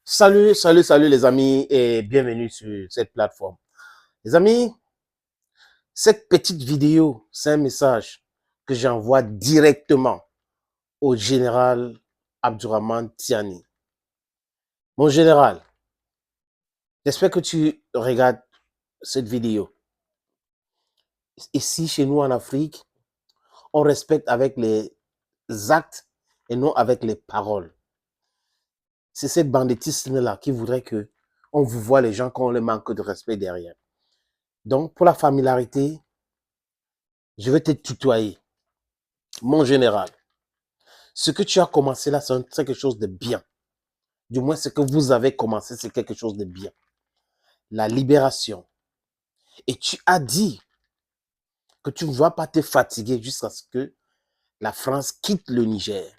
Salut les amis et bienvenue sur cette plateforme. Les amis, cette petite vidéo, c'est un message que j'envoie directement au général Abdourahmane Tiani. Mon général, j'espère que tu regardes cette vidéo. Ici, chez nous en Afrique, on respecte avec les actes et non avec les paroles. C'est cette banditisme-là qui voudrait que on vous voit les gens quand on les manque de respect derrière. Donc, pour la familiarité, je vais te tutoyer. Mon général, ce que tu as commencé là, c'est quelque chose de bien. Du moins, ce que vous avez commencé, c'est quelque chose de bien. La libération. Et tu as dit que tu ne vas pas te fatiguer jusqu'à ce que la France quitte le Niger.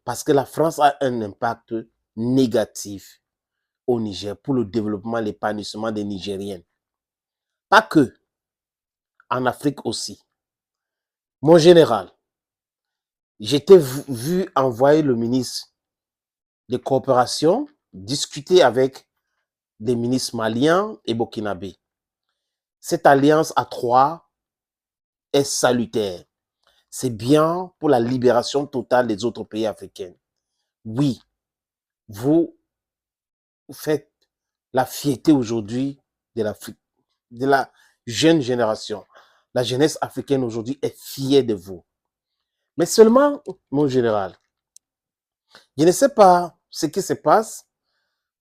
Parce que la France a un impact négatif au Niger pour le développement, l'épanouissement des Nigériens. Pas que, en Afrique aussi. Mon général, j'étais vu envoyer le ministre de coopération discuter avec des ministres maliens et burkinabés. Cette alliance à trois est salutaire. C'est bien pour la libération totale des autres pays africains. Oui, vous faites la fierté aujourd'hui de l'Afrique, de la jeune génération. La jeunesse africaine aujourd'hui est fière de vous. Mais seulement, mon général, je ne sais pas ce qui se passe.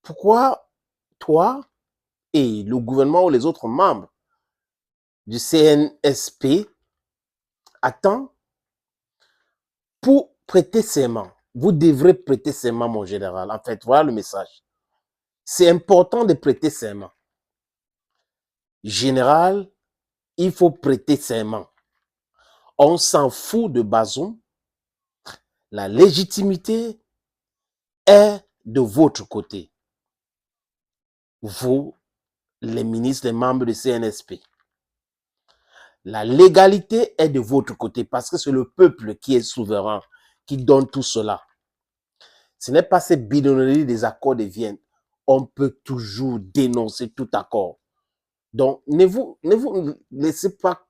Pourquoi toi et le gouvernement ou les autres membres du CNSP attendent pour prêter serment? Vous devrez prêter serment, mon général. En fait, voilà le message. C'est important de prêter serment. Général, il faut prêter serment. On s'en fout de Bazoum. La légitimité est de votre côté. Vous, les ministres, les membres du CNSP. La légalité est de votre côté parce que c'est le peuple qui est souverain, qui donne tout cela. Ce n'est pas ces bidonneries des accords de Vienne. On peut toujours dénoncer tout accord. Donc, ne vous laissez pas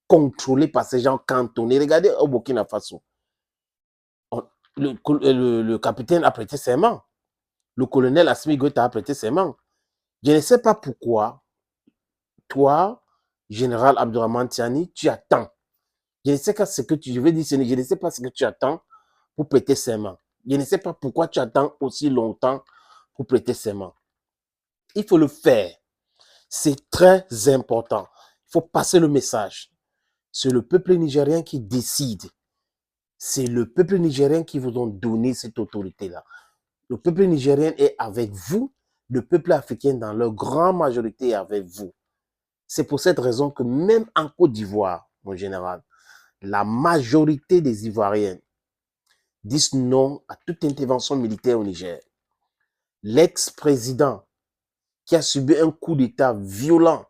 contrôler par ces gens cantonnés. Regardez au Burkina Faso. Le capitaine a prêté serment. Le colonel Assimi Goïta a prêté serment. Je ne sais pas pourquoi, toi, général Abdourahmane Tiani, tu attends. Je ne sais pas ce que je veux dire, je ne sais pas ce que tu attends pour prêter serment. Je ne sais pas pourquoi tu attends aussi longtemps pour prêter serment. Il faut le faire. C'est très important. Il faut passer le message. C'est le peuple nigérien qui décide. C'est le peuple nigérien qui vous a donné cette autorité-là. Le peuple nigérien est avec vous. Le peuple africain, dans leur grande majorité, est avec vous. C'est pour cette raison que même en Côte d'Ivoire, mon général, la majorité des Ivoiriens disent non à toute intervention militaire au Niger. L'ex-président qui a subi un coup d'État violent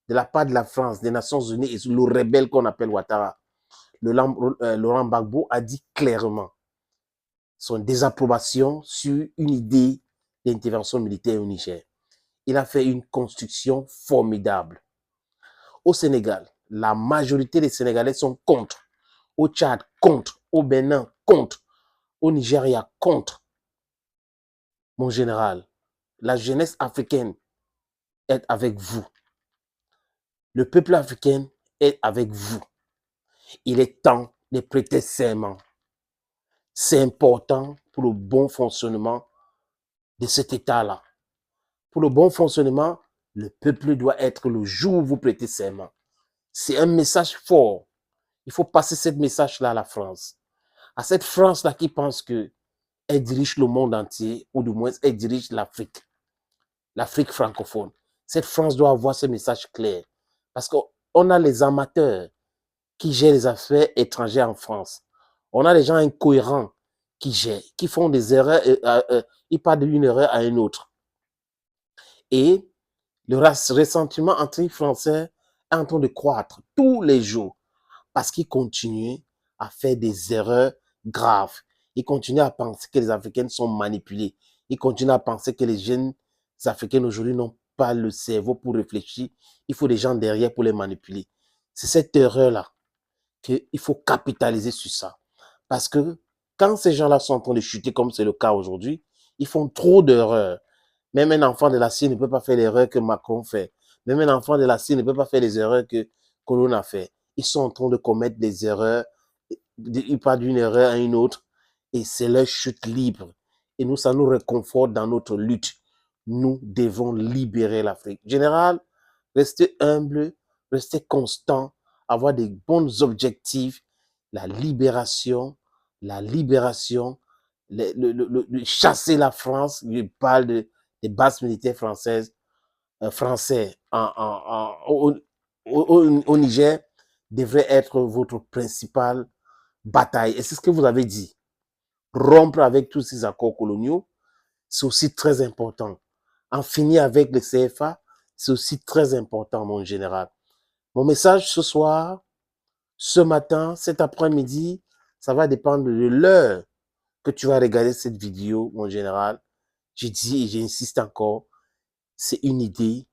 de la part de la France, des Nations Unies et le rebelle qu'on appelle Ouattara, Laurent Gbagbo a dit clairement son désapprobation sur une idée d'intervention militaire au Niger. Il a fait une construction formidable. Au Sénégal, la majorité des Sénégalais sont contre. Au Tchad, contre. Au Bénin, contre. Au Nigeria, contre. Mon général, la jeunesse africaine est avec vous. Le peuple africain est avec vous. Il est temps de prêter serment. C'est important pour le bon fonctionnement de cet État-là. Pour le bon fonctionnement, le peuple doit être le jour où vous prêtez serment. C'est un message fort. Il faut passer ce message-là à la France. À cette France-là qui pense qu'elle dirige le monde entier, ou du moins elle dirige l'Afrique francophone. Cette France doit avoir ce message clair. Parce qu'on a les amateurs qui gèrent les affaires étrangères en France. On a les gens incohérents qui gèrent, qui font des erreurs, ils partent d'une erreur à une autre. Et le ressentiment entre les Français est en train de croître tous les jours parce qu'ils continuent à faire des erreurs graves. Ils continuent à penser que les Africains sont manipulés. ils continuent à penser que les jeunes Africains aujourd'hui n'ont pas le cerveau pour réfléchir. Il faut des gens derrière pour les manipuler. C'est cette erreur-là qu'il faut capitaliser sur ça. Parce que quand ces gens-là sont en train de chuter, comme c'est le cas aujourd'hui, ils font trop d'erreurs. Même un enfant de la Syrie ne peut pas faire l'erreur que Macron fait. Même un enfant de la Syrie ne peut pas faire les erreurs que Colonna a fait. Ils sont en train de commettre des erreurs. Ils partent d'une erreur à une autre. Et c'est leur chute libre. Et nous, ça nous réconforte dans notre lutte. Nous devons libérer l'Afrique. Général, restez humble, restez constant, avoir des bons objectifs. La libération, chasser la France. Je parle des bases militaires françaises, français au Niger devrait être votre principale bataille. Et c'est ce que vous avez dit. Rompre avec tous ces accords coloniaux, c'est aussi très important. En finir avec le CFA, c'est aussi très important, mon général. Mon message ce soir, ce matin, cet après-midi, ça va dépendre de l'heure que tu vas regarder cette vidéo, mon général. Je dis et j'insiste encore, c'est une idée.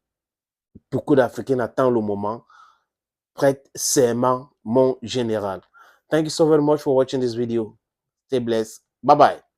Beaucoup d'Africains attendent le moment. Prête serment, mon général. Thank you so very much for watching this video. Stay blessed. Bye bye.